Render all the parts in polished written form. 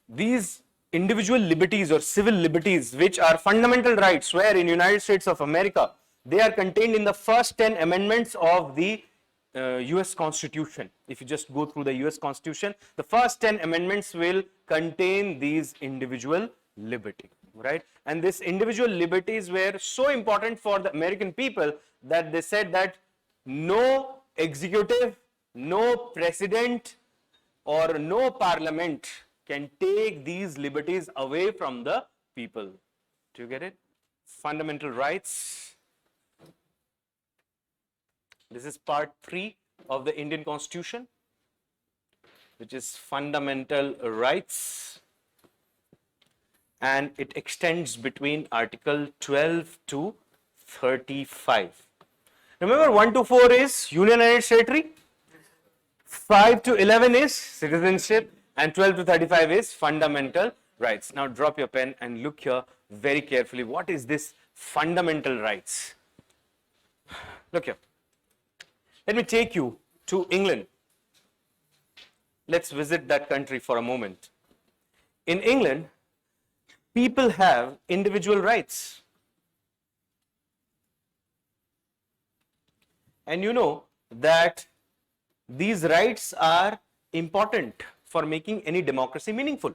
these individual liberties or civil liberties, which are fundamental rights, where in United States of America, they are contained in the first 10 amendments of the US Constitution. If you just go through the US Constitution, the first 10 amendments will contain these individual liberty, right? And these individual liberties were so important for the American people that they said that no executive, no president, or no parliament can take these liberties away from the people. Do you get it? Fundamental rights. This is part 3 of the Indian Constitution, which is fundamental rights, and it extends between Article 12 to 35. Remember, 1 to 4 is Union and its territory, 5 to 11 is citizenship, and 12 to 35 is fundamental rights. Now drop your pen and look here very carefully. What is this fundamental rights? Look here. Let me take you to England. Let's visit that country for a moment. In England, people have individual rights. And you know that these rights are important for making any democracy meaningful.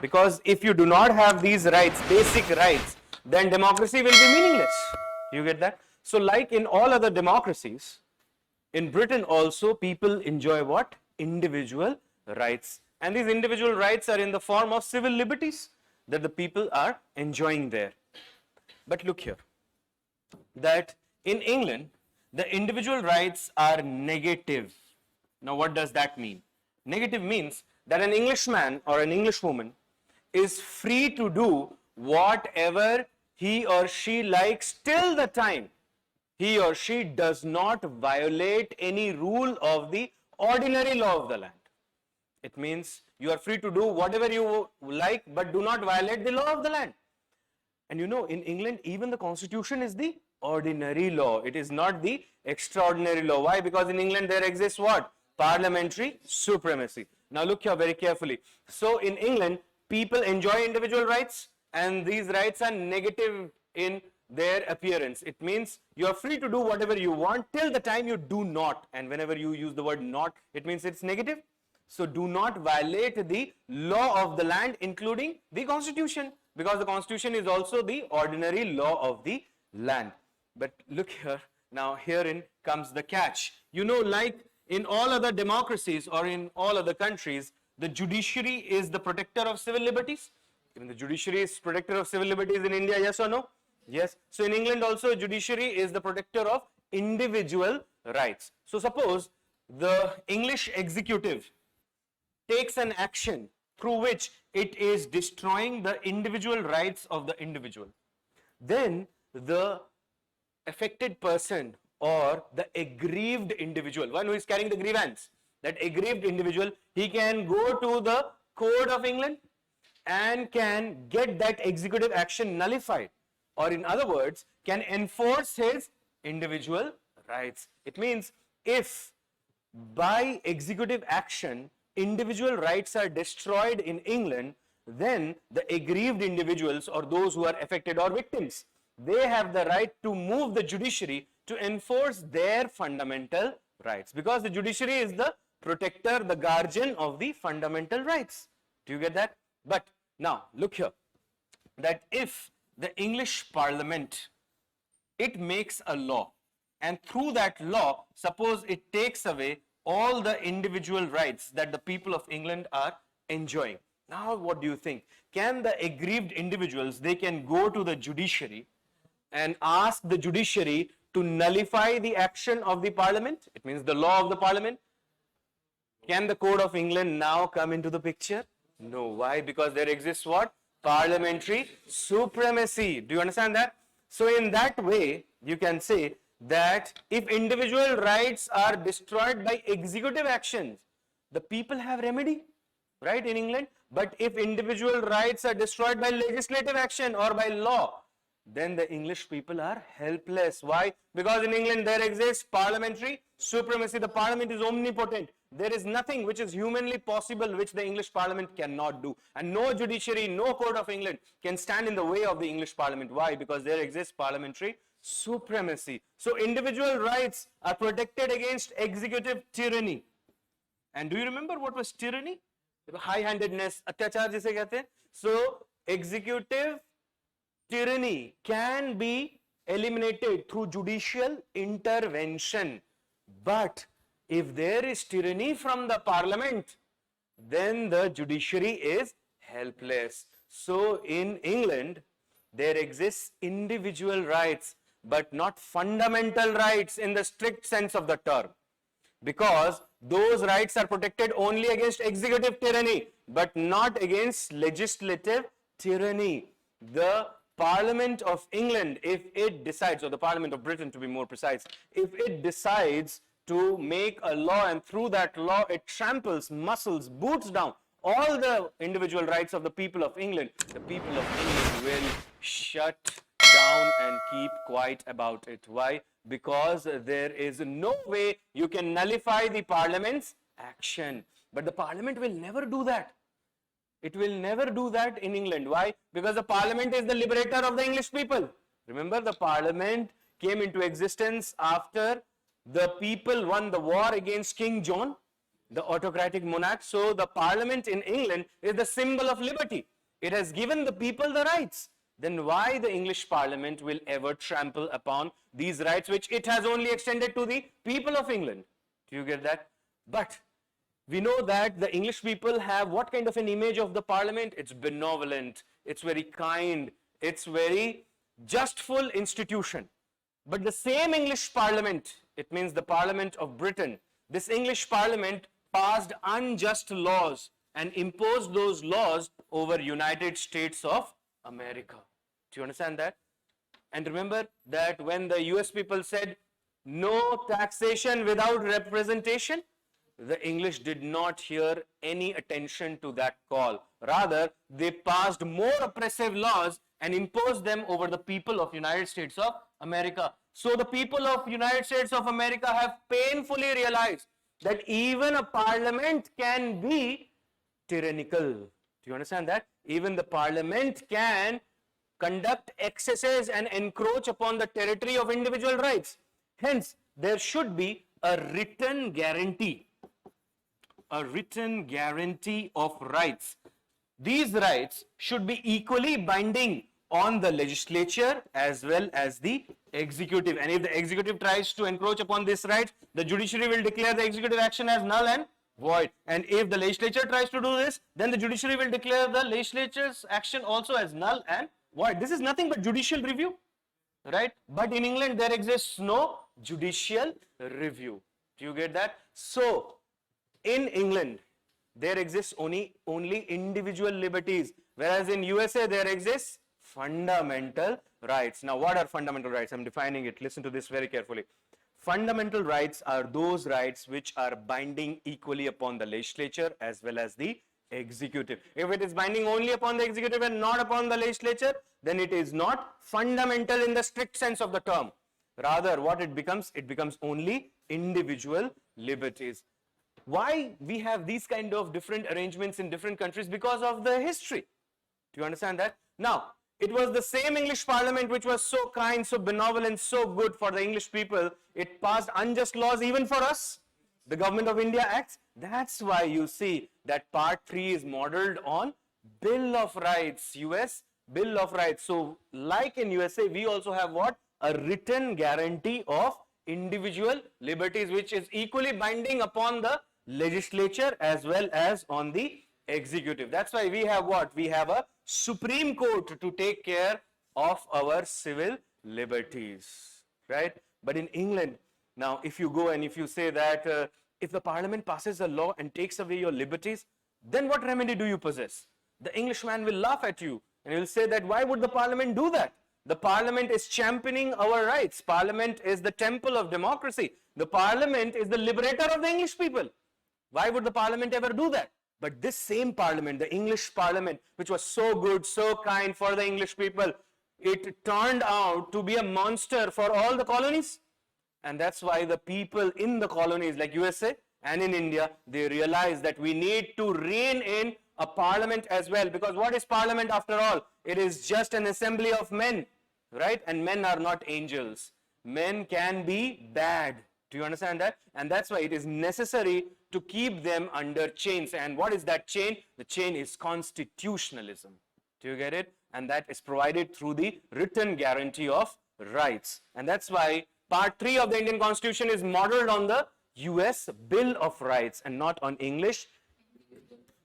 Because if you do not have these rights, basic rights, then democracy will be meaningless. You get that? So like in all other democracies, in Britain also people enjoy what? Individual rights. And these individual rights are in the form of civil liberties that the people are enjoying there. But look here, that in England, the individual rights are negative. Now what does that mean? Negative means that an Englishman or an Englishwoman is free to do whatever he or she likes till the time he or she does not violate any rule of the ordinary law of the land. It means you are free to do whatever you like, but do not violate the law of the land. And you know, in England, even the constitution is the ordinary law. It is not the extraordinary law. Why? Because in England there exists what? Parliamentary supremacy. Now look here very carefully. So in England, people enjoy individual rights, and these rights are negative in their appearance. It means you are free to do whatever you want till the time you do not. And whenever you use the word not, it means it's negative. So do not violate the law of the land, including the constitution, because the constitution is also the ordinary law of the land. But look here, now herein comes the catch. You know, like in all other democracies or in all other countries, the judiciary is the protector of civil liberties. Even the judiciary is protector of civil liberties in India, yes or no? Yes. So in England also, judiciary is the protector of individual rights. So suppose the English executive takes an action through which it is destroying the individual rights of the individual, then the affected person or the aggrieved individual, one who is carrying the grievance, that aggrieved individual, he can go to the court of England and can get that executive action nullified, or in other words, can enforce his individual rights. It means if by executive action individual rights are destroyed in England, then the aggrieved individuals or those who are affected or victims, they have the right to move the judiciary to enforce their fundamental rights, because the judiciary is the protector, the guardian of the fundamental rights. Do you get that? But now look here, that if the English Parliament, it makes a law, and through that law, suppose it takes away all the individual rights that the people of England are enjoying. Now what do you think? Can the aggrieved individuals, they can go to the judiciary and ask the judiciary to nullify the action of the Parliament? It means the law of the Parliament. Can the Code of England now come into the picture? No. Why? Because there exists what? Parliamentary supremacy. Do you understand that? So in that way, you can say that if individual rights are destroyed by executive actions, the people have remedy, right, in England. But if individual rights are destroyed by legislative action or by law, then the English people are helpless. Why? Because in England there exists parliamentary supremacy. The parliament is omnipotent. there is nothing which is humanly possible which the English Parliament cannot do. And no judiciary, no court of England can stand in the way of the English Parliament. Why? Because there exists parliamentary supremacy. So individual rights are protected against executive tyranny. And do you remember what was tyranny? High-handedness, अत्याचार जिसे कहते हैं. So executive tyranny can be eliminated through judicial intervention. But if there is tyranny from the parliament, then the judiciary is helpless. So in England, there exists individual rights, but not fundamental rights in the strict sense of the term. Because those rights are protected only against executive tyranny, but not against legislative tyranny. The Parliament of England, if it decides, or the Parliament of Britain to be more precise, if it decides to make a law and through that law it tramples, muscles, boots down all the individual rights of the people of England, the people of England will shut down and keep quiet about it. Why? Because there is no way you can nullify the Parliament's action. But the Parliament will never do that. It will never do that in England. Why? Because the Parliament is the liberator of the English people. Remember, the Parliament came into existence after the people won the war against King John, the autocratic monarch. So the Parliament in England is the symbol of liberty. It has given the people the rights. Then why the English Parliament will ever trample upon these rights which it has only extended to the people of England? Do you get that? But we know that the English people have what kind of an image of the Parliament? It's benevolent, it's very kind, it's very justful institution. But the same English Parliament, it means the Parliament of Britain, this English Parliament passed unjust laws and imposed those laws over United States of America. Do you understand that? And remember that when the US people said no taxation without representation, the English did not hear any attention to that call. Rather, they passed more oppressive laws and imposed them over the people of United States of America. So the people of United States of America have painfully realized that even a parliament can be tyrannical. Do you understand that? Even the parliament can conduct excesses and encroach upon the territory of individual rights. Hence, there should be a written guarantee of rights. These rights should be equally binding on the legislature as well as the executive. And if the executive tries to encroach upon this right, the judiciary will declare the executive action as null and void. And if the legislature tries to do this, then the judiciary will declare the legislature's action also as null and void. This is nothing but judicial review, right? But in England, there exists no judicial review. Do you get that? So, in England, there exists only individual liberties, whereas in USA, there exists fundamental rights. Now, what are fundamental rights? I'm defining it. Listen to this very carefully. Fundamental rights are those rights which are binding equally upon the legislature as well as the executive. If it is binding only upon the executive and not upon the legislature, then it is not fundamental in the strict sense of the term. Rather, what it becomes only individual liberties. Why we have these kind of different arrangements in different countries? Because of the history. Do you understand that? Now, it was the same English Parliament which was so kind, so benevolent, so good for the English people. It passed unjust laws even for us. The Government of India Acts. That's why you see that Part 3 is modeled on Bill of Rights, US Bill of Rights. So, like in USA, we also have what? A written guarantee of individual liberties which is equally binding upon the legislature as well as on the executive. That's why we have what? We have a Supreme Court to take care of our civil liberties, right? But in England, now if you go and if you say that if the parliament passes a law and takes away your liberties, then what remedy do you possess? The Englishman will laugh at you and he will say that why would the parliament do that? The parliament is championing our rights. Parliament is the temple of democracy. The parliament is the liberator of the English people. Why would the parliament ever do that? But this same parliament, the English parliament, which was so good, so kind for the English people, it turned out to be a monster for all the colonies. And that's why the people in the colonies like USA, And in India, they realized that we need to rein in a parliament as well, because what is parliament after all? It is just an assembly of men, right? And men are not angels. Men can be bad. Do you understand that? And that's why it is necessary to keep them under chains. And what is that chain? The chain is constitutionalism. Do you get it? And that is provided through the written guarantee of rights. And that's why Part 3 of the Indian Constitution is modeled on the US Bill of Rights and not on English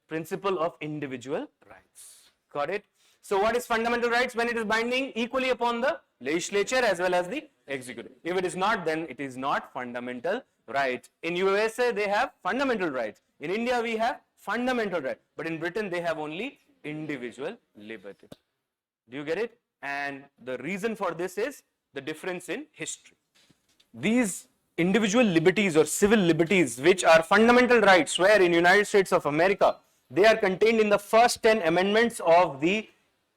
Principle of Individual Rights. Got it? So what is fundamental rights? When it is binding equally upon the legislature as well as the executive. If it is not, then it is not fundamental right. In USA, they have fundamental rights. In India, we have fundamental rights. But in Britain, they have only individual liberty. Do you get it? And the reason for this is the difference in history. These individual liberties or civil liberties, which are fundamental rights, where in United States of America, they are contained in the first 10 amendments of the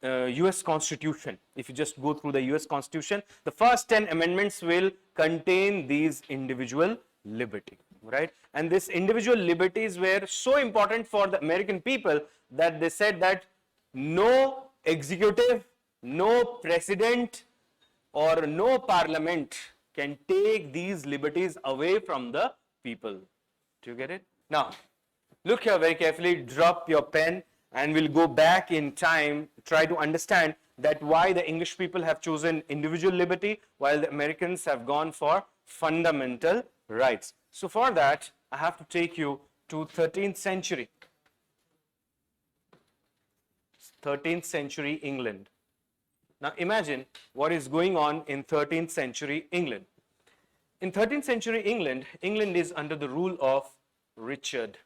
US Constitution. If you just go through the US Constitution, the first 10 amendments will contain these individual liberty, right? And these individual liberties were so important for the American people that they said that no executive, no president, or no parliament can take these liberties away from the people. Do you get it? Now, look here very carefully, drop your pen, and we'll go back in time, try to understand that why the English people have chosen individual liberty while the Americans have gone for fundamental rights. So for that, I have to take you to 13th century. 13th century England. Now imagine what is going on in 13th century England. In 13th century England, England is under the rule of Richard,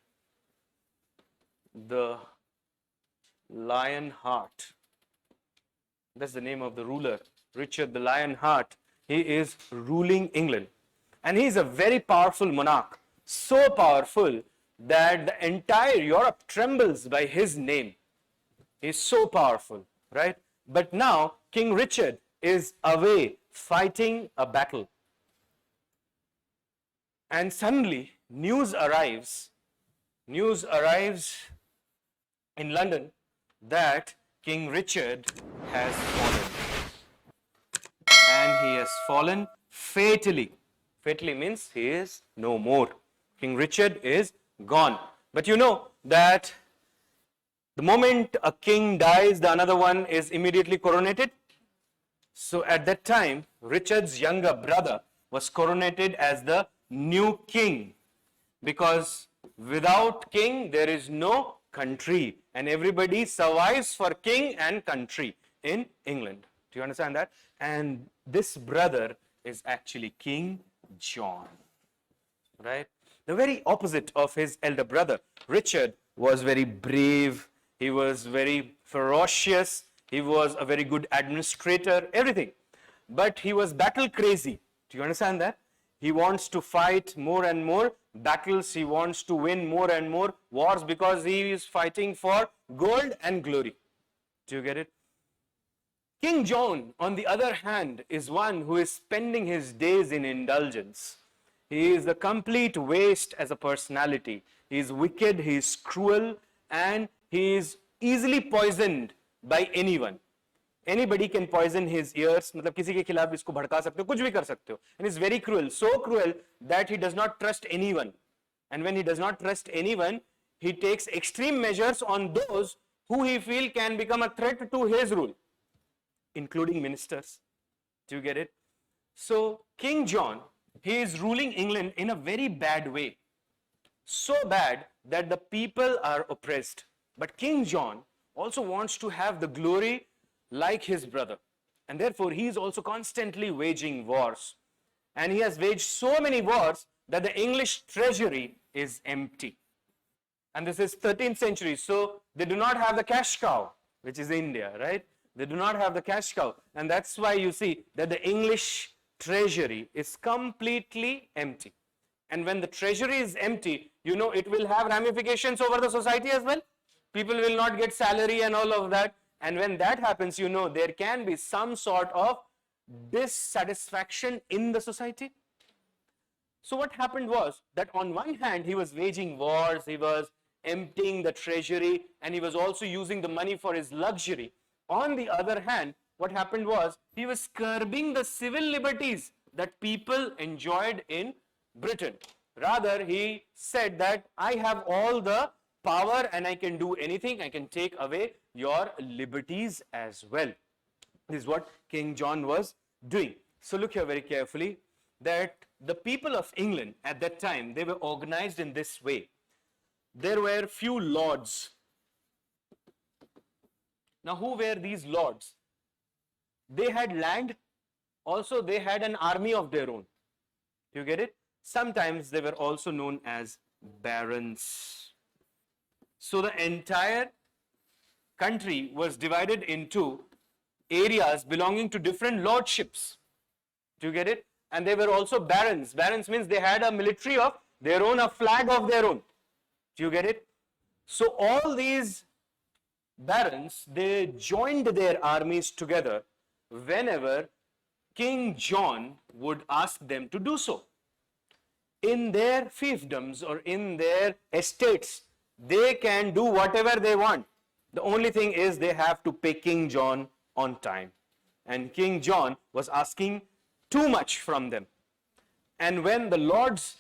the Lionheart. That's the name of the ruler, Richard the Lionheart. He is ruling England. And he is a very powerful monarch, so powerful that the entire Europe trembles by his name. He is so powerful, right? But now King Richard is away fighting a battle. And suddenly news arrives in London that King Richard has fallen. And he has fallen fatally. Fatally means he is no more. King Richard is gone. But you know that the moment a king dies, the another one is immediately coronated. So at that time, Richard's younger brother was coronated as the new king, because without king there is no country, and everybody survives for king and country in England. Do you understand that? And this brother is actually King John, right? The very opposite of his elder brother. Richard was very brave, he was very ferocious, he was a very good administrator, everything. But he was battle crazy. Do you understand that? He wants to fight more and more battles, he wants to win more and more wars because he is fighting for gold and glory. Do you get it? King John, on the other hand, is one who is spending his days in indulgence. He is a complete waste as a personality. He is wicked, he is cruel, and he is easily poisoned by anyone. Anybody can poison his ears, मतलब किसी के खिलाफ इसको भड़का सकते हो, कुछ भी कर सकते हो. And he's very cruel, so cruel that he does not trust anyone. And when he does not trust anyone, he takes extreme measures on those who he feels can become a threat to his rule, including ministers. Do you get it? So King John, he is ruling England in a very bad way. So bad that the people are oppressed. But King John also wants to have the glory like his brother. And therefore, he is also constantly waging wars. And he has waged so many wars that the English treasury is empty. And this is 13th century, so they do not have the cash cow, which is India, right? They do not have the cash cow. And that's why you see that the English treasury is completely empty. And when the treasury is empty, you know it will have ramifications over the society as well. People will not get salary and all of that. And when that happens, you know, there can be some sort of dissatisfaction in the society. So what happened was that on one hand, he was waging wars, he was emptying the treasury, and he was also using the money for his luxury. On the other hand, what happened was he was curbing the civil liberties that people enjoyed in Britain. Rather, he said that I have all the power and I can do anything, I can take away your liberties as well. This is what King John was doing. So look here very carefully, that the people of England at that time, they were organized in this way. There were few lords. Now, who were these lords? They had land, also they had an army of their own. You get it? Sometimes they were also known as barons. So the entire country was divided into areas belonging to different lordships. Do you get it? And they were also barons. Barons means they had a military of their own, a flag of their own. Do you get it? So all these barons, they joined their armies together whenever King John would ask them to do so. In their fiefdoms or in their estates, they can do whatever they want. The only thing is they have to pay King John on time. And King John was asking too much from them. And when the lords,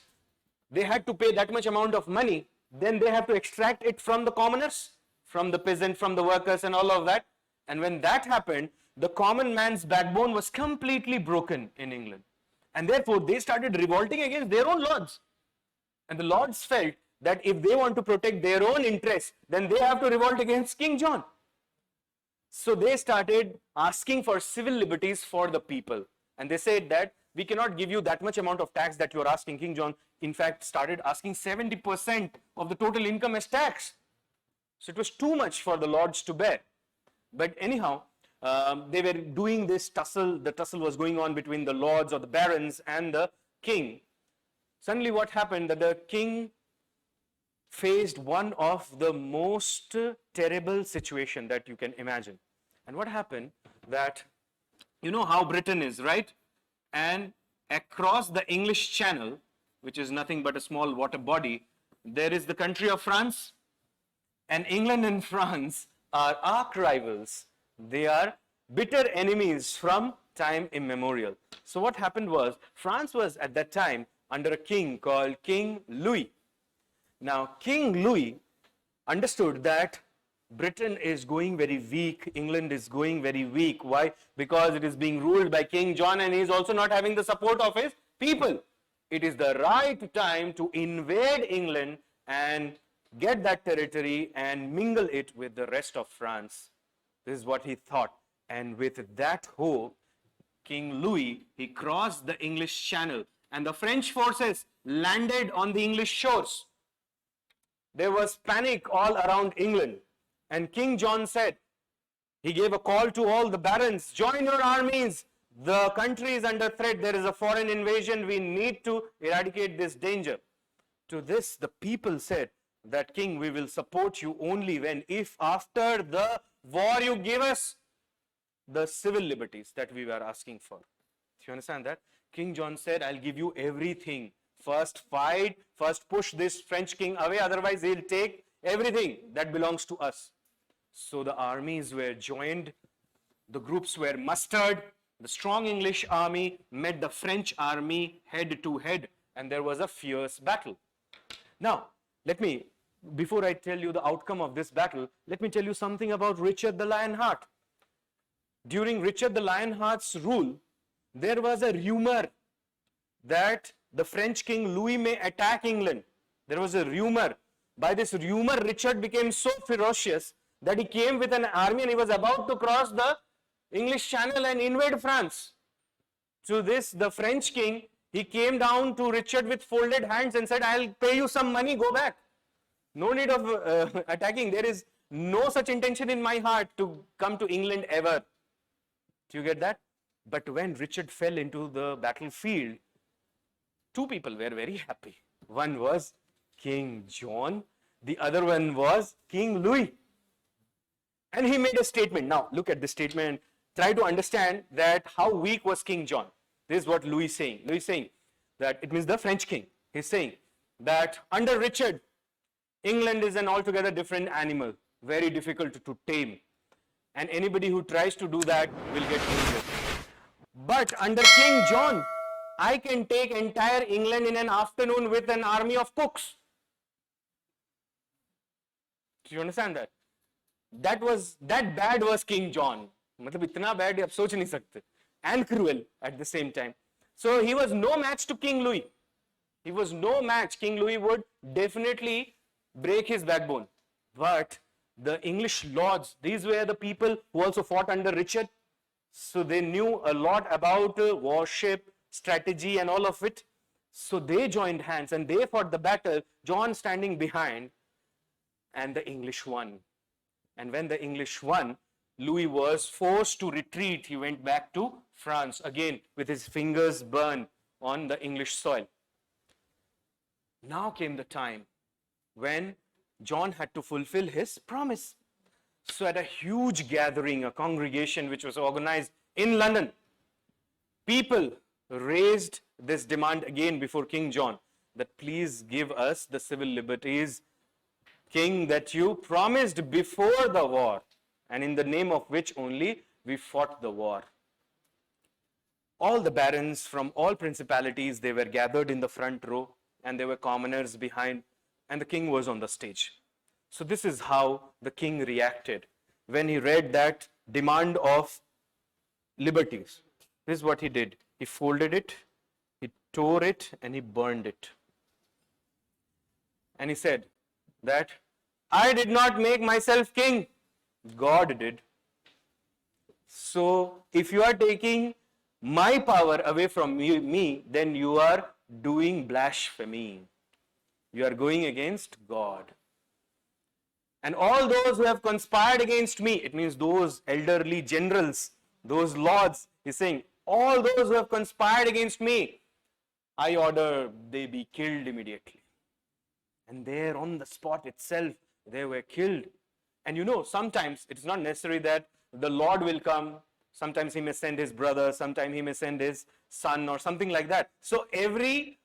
they had to pay that much amount of money, then they have to extract it from the commoners, from the peasant, from the workers and all of that. And when that happened, the common man's backbone was completely broken in England. And therefore, they started revolting against their own lords. And the lords felt that if they want to protect their own interests, then they have to revolt against King John. So they started asking for civil liberties for the people. And they said that we cannot give you that much amount of tax that you are asking. King John, in fact, started asking 70% of the total income as tax. So it was too much for the lords to bear. But anyhow, they were doing this tussle. The tussle was going on between the lords or the barons and the king. Suddenly what happened, that the king faced one of the most terrible situation that you can imagine. And what happened, that you know how Britain is, right? And across the English Channel, which is nothing but a small water body, there is the country of France. And England and France are arch rivals. They are bitter enemies from time immemorial. So what happened was, France was at that time under a king called King Louis. Now, King Louis understood that Britain is going very weak, England is going very weak. Why? Because it is being ruled by King John and he is also not having the support of his people. It is the right time to invade England and get that territory and mingle it with the rest of France. This is what he thought. And with that hope, King Louis, he crossed the English Channel and the French forces landed on the English shores. There was panic all around England. And King John said, he gave a call to all the barons, join your armies. The country is under threat. There is a foreign invasion. We need to eradicate this danger. To this, the people said that, King, we will support you only if after the war you give us the civil liberties that we were asking for. Do you understand that? King John said, I'll give you everything. First fight, first push this French king away, otherwise he'll take everything that belongs to us. So the armies were joined, the groups were mustered, the strong English army met the French army head to head, and there was a fierce battle. Now, before I tell you the outcome of this battle, let me tell you something about Richard the Lionheart. During Richard the Lionheart's rule, there was a rumor that the French king Louis may attack England. There was a rumor. By this rumor, Richard became so ferocious that he came with an army and he was about to cross the English Channel and invade France. To this, the French king, he came down to Richard with folded hands and said, I'll pay you some money, go back. No need of attacking. There is no such intention in my heart to come to England ever. Do you get that? But when Richard fell into the battlefield, two people were very happy. One was King John, the other one was King Louis. And he made a statement. Now, look at this statement and try to understand that how weak was King John. This is what Louis is saying. Louis is saying, that it means the French king. He's saying that under Richard, England is an altogether different animal, very difficult to tame. And anybody who tries to do that will get injured. But under King John, I can take entire England in an afternoon with an army of cooks. Do you understand that? That bad was King John. मतलब इतना bad आप सोच नहीं सकते. And cruel at the same time. So he was no match to King Louis. He was no match. King Louis would definitely break his backbone. But the English lords, these were the people who also fought under Richard. So they knew a lot about warship, strategy and all of it. So they joined hands and they fought the battle, John standing behind, and the English won. And when the English won, Louis was forced to retreat. He went back to France again with his fingers burned on the English soil. Now came the time when John had to fulfill his promise. So at a huge gathering, a congregation which was organized in London, people raised this demand again before King John, that please give us the civil liberties, King, that you promised before the war, and in the name of which only we fought the war. All the barons from all principalities, they were gathered in the front row, and there were commoners behind, and the king was on the stage. So this is how the king reacted when he read that demand of liberties. This is what he did. He folded it, he tore it, and he burned it. And he said that I did not make myself king, God did. So if you are taking my power away from me, then you are doing blasphemy. You are going against God. And all those who have conspired against me, it means those elderly generals, those lords, he's saying, all those who have conspired against me, I order they be killed immediately. And there on the spot itself, they were killed. And you know, sometimes it's not necessary that the Lord will come. Sometimes he may send his brother, sometimes he may send his son or something like that. So every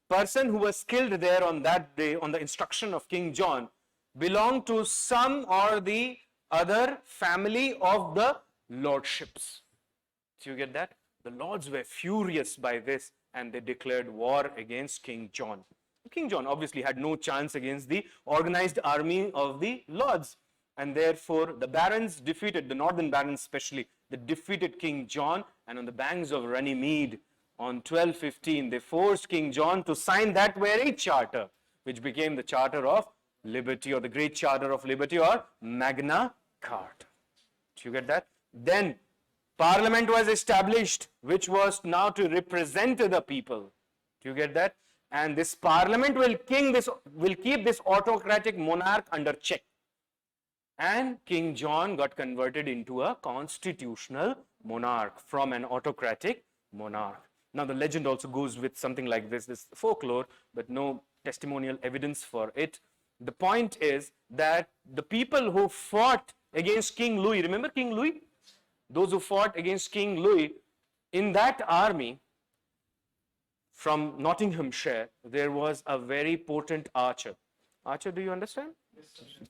person who was killed there on that day, on the instruction of King John, belonged to some or the other family of the lordships. Do you get that? The lords were furious by this and they declared war against King John. King John obviously had no chance against the organized army of the lords. And therefore, the barons defeated, the northern barons especially, they defeated King John, and on the banks of Runnymede on 1215, they forced King John to sign that very charter, which became the Charter of Liberty, or the Great Charter of Liberty, or Magna Carta. Do you get that? Then Parliament was established, which was now to represent the people. Do you get that? And this Parliament will keep this autocratic monarch under check. And King John got converted into a constitutional monarch from an autocratic monarch. Now the legend also goes with something like this folklore, but no testimonial evidence for it. The point is that the people who fought against King Louis, remember King Louis? Those who fought against King Louis, in that army from Nottinghamshire, there was a very potent archer. Archer, do you understand?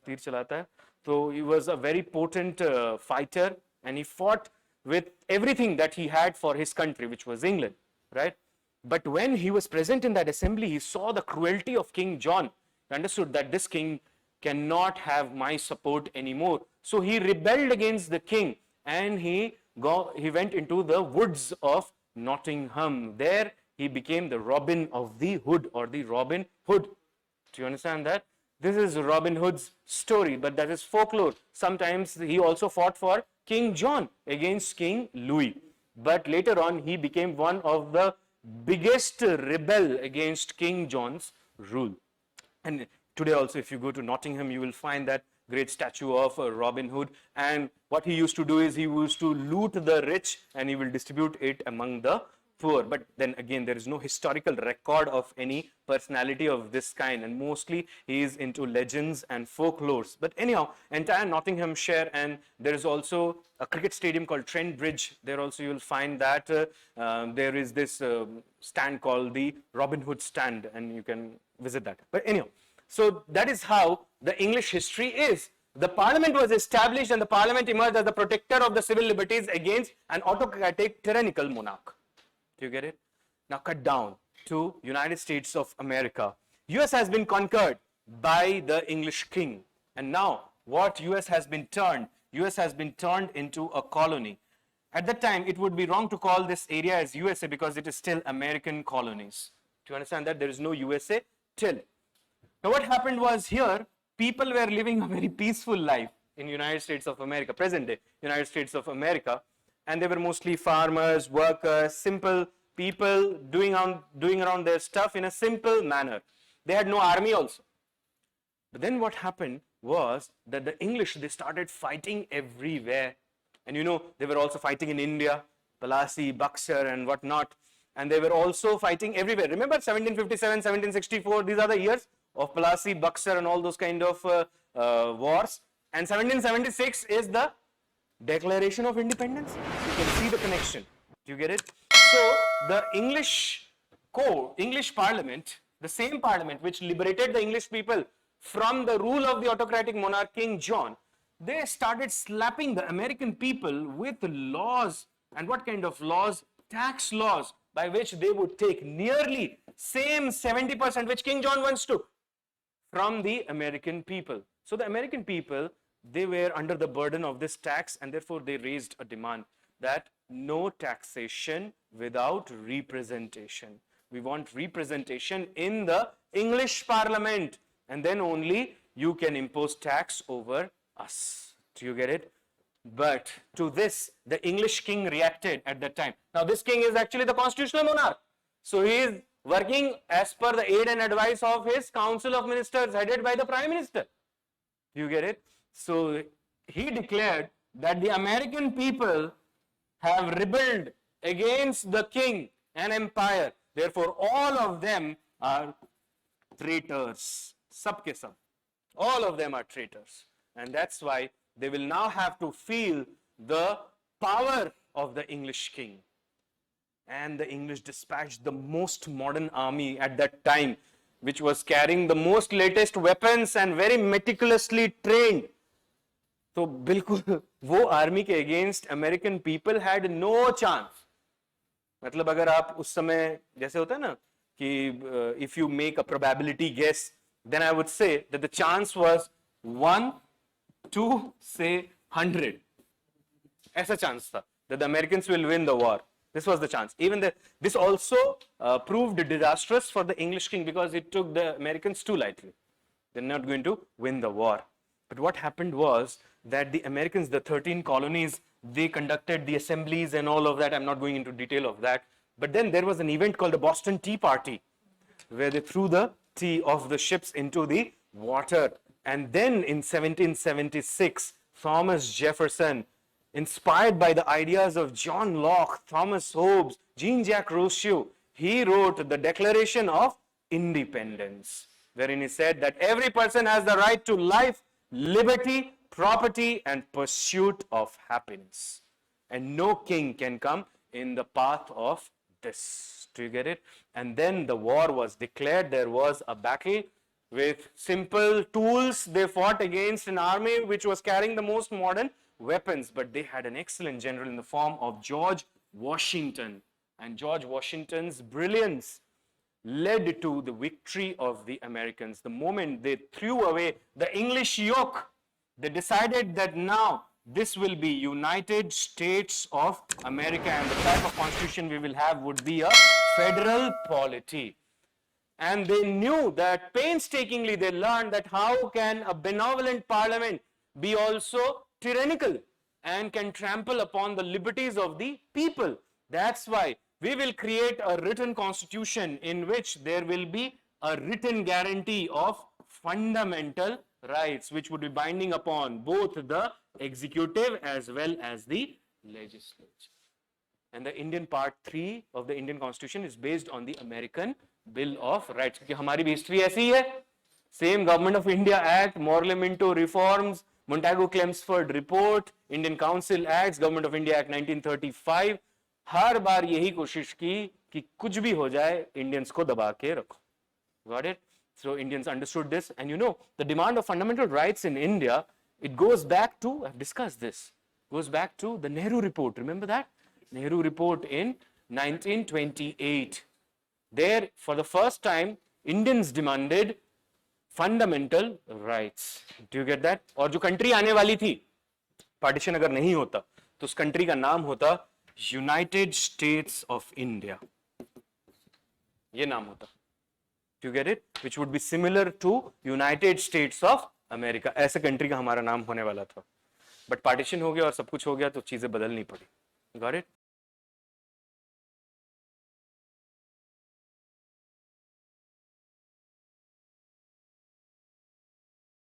Tir chalata hai. So he was a very potent fighter, and he fought with everything that he had for his country, which was England, right? But when he was present in that assembly, he saw the cruelty of King John. He understood that this king cannot have my support anymore. So he rebelled against the king, and he went into the woods of Nottingham. There he became the Robin of the Hood, or the Robin Hood. Do you understand that? This is Robin Hood's story, but that is folklore. Sometimes he also fought for King John against King Louis. But later on, he became one of the biggest rebel against King John's rule. And today also, if you go to Nottingham, you will find that great statue of Robin Hood. And what he used to do is he used to loot the rich and he will distribute it among the poor. But then again, there is no historical record of any personality of this kind, and mostly he is into legends and folklores. But anyhow, entire Nottinghamshire, and there is also a cricket stadium called Trent Bridge. There also you will find that there is this stand called the Robin Hood stand, and you can visit that. But anyhow, so that is how the English history is. The parliament was established and the parliament emerged as the protector of the civil liberties against an autocratic tyrannical monarch. Do you get it? Now cut down to United States of America. US has been conquered by the English king, and now what US has been turned into a colony. At that time, it would be wrong to call this area as USA because it is still American colonies. Do you understand that? There is no USA till. Now what happened was here, people were living a very peaceful life in United States of America, present day United States of America, and they were mostly farmers, workers, simple people doing around their stuff in a simple manner. They had no army also. But then what happened was that the English, they started fighting everywhere. And you know, they were also fighting in India, Plassey, Buxar and whatnot. And they were also fighting everywhere. Remember 1757, 1764, these are the years of Plassey, Buxar and all those kind of wars. And 1776 is the Declaration of Independence. You can see the connection. Do you get it? So the English Parliament, the same Parliament which liberated the English people from the rule of the autocratic monarch King John, they started slapping the American people with laws. And what kind of laws? Tax laws, by which they would take nearly same 70% which King John once took from the American people. So the American people, they were under the burden of this tax, and therefore they raised a demand that no taxation without representation. We want representation in the English Parliament, and then only you can impose tax over us. Do you get it? But to this, the English king reacted at that time. Now this king is actually the constitutional monarch. So he is working as per the aid and advice of his council of ministers headed by the prime minister. Do you get it? So he declared that the American people have rebelled against the king and empire. Therefore, all of them are traitors. Sab ke sab. All of them are traitors. And that's why they will now have to feel the power of the English king. And the English dispatched the most modern army at that time, which was carrying the most latest weapons and very meticulously trained. So, बिल्कुल वो army के against American people had no chance. मतलब अगर आप उस समय जैसे होता है ना कि if you make a probability guess, then I would say that the chance was 1 to say 100. ऐसा chance था that the Americans will win the war. This was the chance. Even this also proved disastrous for the English king because it took the Americans too lightly. They're not going to win the war. But what happened was that the Americans, the 13 colonies, they conducted the assemblies and all of that. I'm not going into detail of that. But then there was an event called the Boston Tea Party, where they threw the tea of the ships into the water. And then in 1776, Thomas Jefferson, inspired by the ideas of John Locke, Thomas Hobbes, Jean-Jacques Rousseau, he wrote the Declaration of Independence, wherein he said that every person has the right to life, liberty, property, and pursuit of happiness. And no king can come in the path of this. Do you get it? And then the war was declared. There was a battle with simple tools. They fought against an army which was carrying the most modern weapons, but they had an excellent general in the form of George Washington. And George Washington's brilliance led to the victory of the Americans. The moment they threw away the English yoke, they decided that now this will be United States of America, and the type of constitution we will have would be a federal polity. And they knew that painstakingly they learned that how can a benevolent parliament be also tyrannical and can trample upon the liberties of the people. That's why we will create a written constitution in which there will be a written guarantee of fundamental rights, which would be binding upon both the executive as well as the legislature. and the Indian part 3 of the Indian Constitution is based on the American Bill of Rights. क्योंकि हमारी भी history ऐसी ही है, same government of India act, Morley Minto reforms, Montagu Chelmsford report, Indian council act, government of India act 1935, हर बार यही कोशिश की कि कुछ भी हो जाए इंडियंस को दबा के रखो. Got it? So Indians understood this, and you know the demand of fundamental rights in India, it goes back to, I've discussed this, goes back to the Nehru report. Remember that? Nehru report in 1928. There, for the first time, Indians demanded fundamental rights. Do you get that? और जो country आने वाली थी, partition अगर नहीं होता, तो उस country का नाम होता United States of India. ये नाम होता. Do you get it? Which would be similar to United States of America. ऐसे country का हमारा नाम होने वाला था. But partition हो गया और सब कुछ हो गया तो चीजें बदलनी पड़ी. Got it?